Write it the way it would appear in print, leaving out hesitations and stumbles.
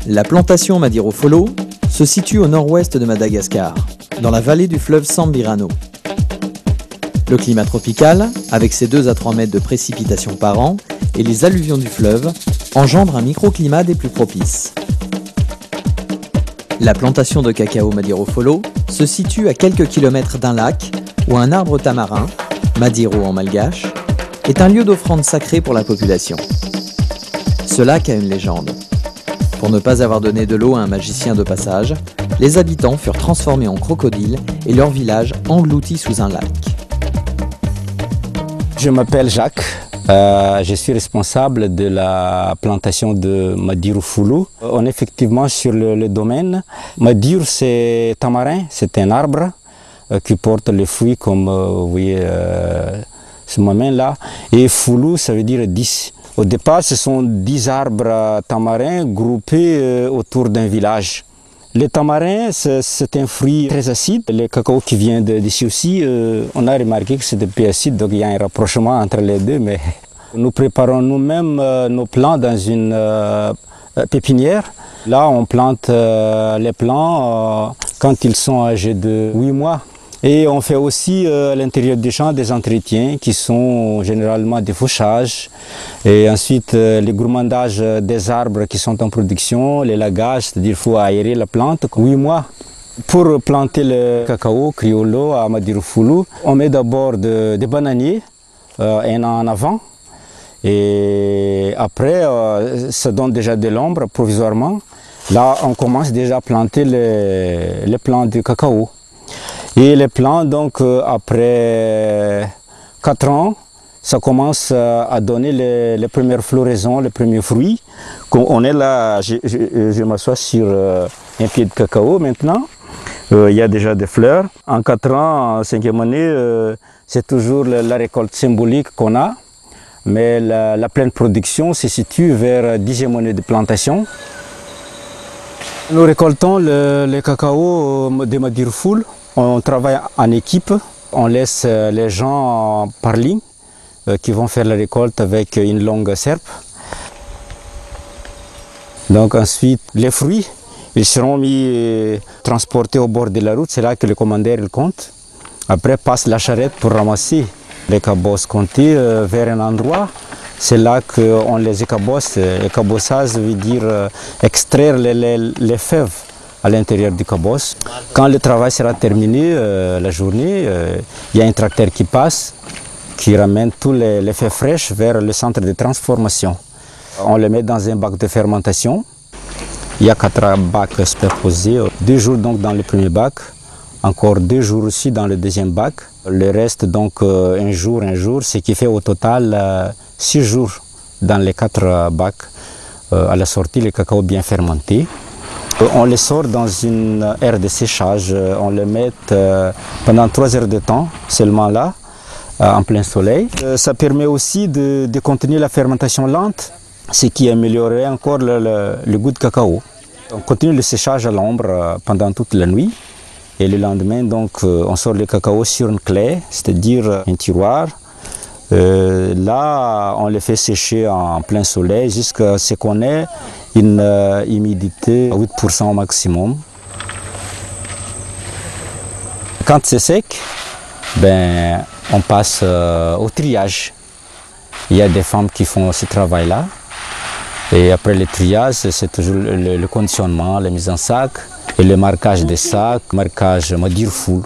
La plantation Madirofolo se situe au nord-ouest de Madagascar, dans la vallée du fleuve Sambirano. Le climat tropical, avec ses 2 à 3 mètres de précipitations par an et les alluvions du fleuve, engendre un microclimat des plus propices. La plantation de cacao Madirofolo se situe à quelques kilomètres d'un lac où un arbre tamarin, Madiro en malgache, est un lieu d'offrande sacrée pour la population. Ce lac a une légende. Pour ne pas avoir donné de l'eau à un magicien de passage, les habitants furent transformés en crocodiles et leur village englouti sous un lac. Je m'appelle Jacques, je suis responsable de la plantation de Madirofolo. On est effectivement sur le domaine. Madir, c'est tamarin, c'est un arbre qui porte les fruits comme vous voyez ce moment-là. Et Folo, ça veut dire 10. Au départ, ce sont 10 arbres tamarins groupés autour d'un village. Le tamarin, c'est un fruit très acide. Le cacao qui vient d'ici aussi, on a remarqué que c'est des peu acide, donc il y a un rapprochement entre les deux. Mais nous préparons nous-mêmes nos plants dans une pépinière. Là, on plante les plants quand ils sont âgés de 8 mois. Et on fait aussi à l'intérieur des champs des entretiens qui sont généralement des fauchages. Et ensuite les gourmandages des arbres qui sont en production, les lagages, c'est-à-dire qu'il faut aérer la plante 8 mois. Pour planter le cacao criollo à Madirofolo, on met d'abord des bananiers, un an en avant. Et après, ça donne déjà de l'ombre provisoirement. Là, on commence déjà à planter les plants de cacao. Et les plants, donc, après 4 ans, ça commence à donner les premières floraisons, les premiers fruits. On est là, je m'assois sur un pied de cacao maintenant. Il y a déjà des fleurs. En 4 ans, en 5e année, c'est toujours la récolte symbolique qu'on a. Mais la pleine production se situe vers 10e année de plantation. Nous récoltons le cacao de Madirofolo. On travaille en équipe, on laisse les gens par ligne qui vont faire la récolte avec une longue serpe. Donc ensuite, les fruits, ils seront transportés au bord de la route, c'est là que le commandeur il compte. Après passe la charrette pour ramasser les cabosses comptées vers un endroit. C'est là qu'on les écabosse. Écabossage veut dire extraire les fèves à l'intérieur du cabosse. Quand le travail sera terminé, la journée, il y a un tracteur qui passe, qui ramène tous les fèves fraîches vers le centre de transformation. On les met dans un bac de fermentation. Il y a 4 bacs superposés. 2 jours donc dans le premier bac, encore 2 jours aussi dans le deuxième bac. Le reste donc un jour, ce qui fait au total 6 jours dans les 4 bacs. À la sortie, le cacao bien fermenté. On les sort dans une aire de séchage, on les met pendant 3 heures de temps, seulement là, en plein soleil. Ça permet aussi de continuer la fermentation lente, ce qui améliorerait encore le goût de cacao. On continue le séchage à l'ombre pendant toute la nuit. Et le lendemain, donc, on sort le cacao sur une clé, c'est-à-dire un tiroir. Là, on les fait sécher en plein soleil jusqu'à ce qu'on ait une humidité à 8% au maximum. Quand c'est sec, on passe au triage. Il y a des femmes qui font ce travail-là. Et après le triage, c'est toujours le conditionnement, la mise en sac et le marquage des sacs, marquage Madirofolo.